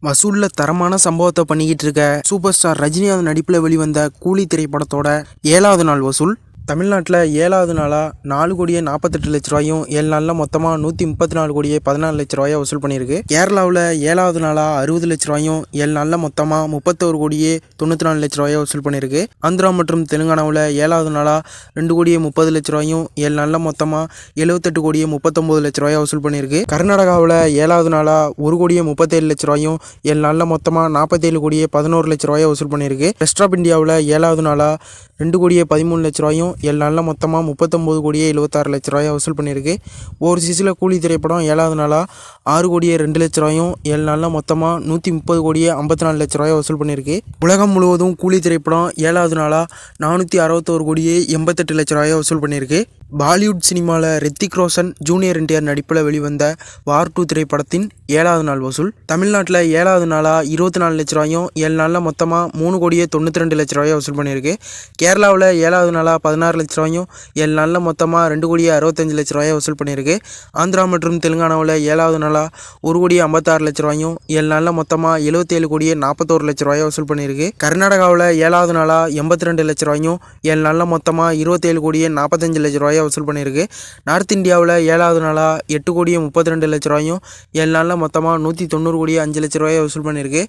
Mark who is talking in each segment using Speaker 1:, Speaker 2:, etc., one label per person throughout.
Speaker 1: வசூல்ல தரமான சம்பவத்தை பண்ணிக்கிட்டு இருக்க சூப்பர் ஸ்டார் ரஜினிகாந்த் நடிப்பில் வெளிவந்த கூலி திரைப்படத்தோட 7வது நாள் வசூல் தமிழ்நாட்டில் 7வது நாளாக 4,48,00,000 ரூபாயும் 7 நாளில் மொத்தமாக 134,14,14 லட்ச ரூபாயை வசூல் பண்ணியிருக்கு. கேரளாவில் 7வது நாளாக 60 லட்ச ரூபாயும் 7 நாளில் மொத்தமாக 31,94,00,000 ரூபாயை வசூல் பண்ணியிருக்கு. ஆந்திரா மற்றும் தெலுங்கானாவில் 7வது நாளாக 2,30,00,000 ரூபாயும் 7 நாளில் மொத்தமாக 78,39,00,000 ரூபாயை வசூல் பண்ணியிருக்கு. கர்நாடகாவில் 7வது நாளாக 1,37,00,000 ரூபாயும் 7 நாளில் மொத்தமாக 47,11,00,000 ரூபாயை வசூல் பண்ணியிருக்கு. ரெஸ்ட் ஆஃப் இந்தியாவில் 7வது நாளாக 2,13,00,000 ரூபாயும் 7 நாளில் மொத்தமாக 39,76,00,000 ரூபாயை வசூல் பண்ணியிருக்கு. ஓவர்சீஸில் கூலி திரைப்படம் 7வது நாளாக 6,02,00,000 ரூபாயும் 7 நாளில் மொத்தமாக 130,54,00,000 ரூபாயை வசூல் பண்ணியிருக்கு. உலகம் முழுவதும் கூலி திரைப்படம் 7வது நாளாக 461,88,00,000 ரூபாயை வசூல் பண்ணியிருக்கு. பாலிவுட் சினிமாவில் ரித்திக் ரோஷன், ஜூனியர் என்டிஆர் நடிப்பில் வெளிவந்த வார் 2 திரைப்படத்தின் 7வது நாள் வசூல் தமிழ்நாட்டில் 7வது நாளாக 24 லட்ச ரூபாயும் 7 நாளில் மொத்தமாக 3,92,00,000 ரூபாயை வசூல் பண்ணியிருக்கு. கேரளாவில் 7வது நாளாக 16 லட்ச ரூபாயும் 7 நாளில் மொத்தமாக 2,65,00,000 ரூபாயை வசூல் பண்ணியிருக்கு. ஆந்திரா மற்றும் தெலுங்கானாவில் 7வது நாளாக 1,56,00,000 ரூபாயும் 7 நாளில் மொத்தமாக 77,41,00,000 ரூபாயை வசூல் பண்ணியிருக்கு. கர்நாடகாவில் 7வது நாளாக 82 லட்ச ரூபாயும் 7 நாளில் மொத்தமாக 27,45,00,000 ரூபாயை வசூல் பண்ணியிருக்கு. நார்த் இந்தியாவில் 7வது நாளாக 8,32,00,000 ரூபாயும் 7 நாளில் மொத்தமாக 190,05,00,000 ரூபாயை வசூல் பண்ணியிருக்கு.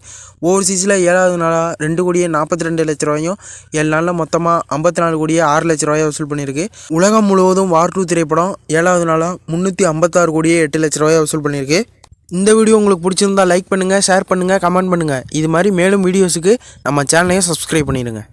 Speaker 1: ஓவர்சீஸில் 7வது நாளாக 2,42,00,000 ரூபாயும் 7 நாளில் மொத்தமாக 54,06,00,000 ரூபாயை வசூல் பண்ணியிருக்கு. உலகம் முழுவதும் வார் 2 திரைப்படம் 7வது நாளாக 356,08,00,000 ரூபாயை வசூல் பண்ணியிருக்கு. இந்த வீடியோ உங்களுக்கு பிடிச்சிருந்தா லைக் பண்ணுங்கள், ஷேர் பண்ணுங்கள், கமெண்ட் பண்ணுங்கள். இது மாதிரி மேலும் வீடியோஸுக்கு நம்ம சேனலையும் சப்ஸ்கிரைப் பண்ணிடுங்க.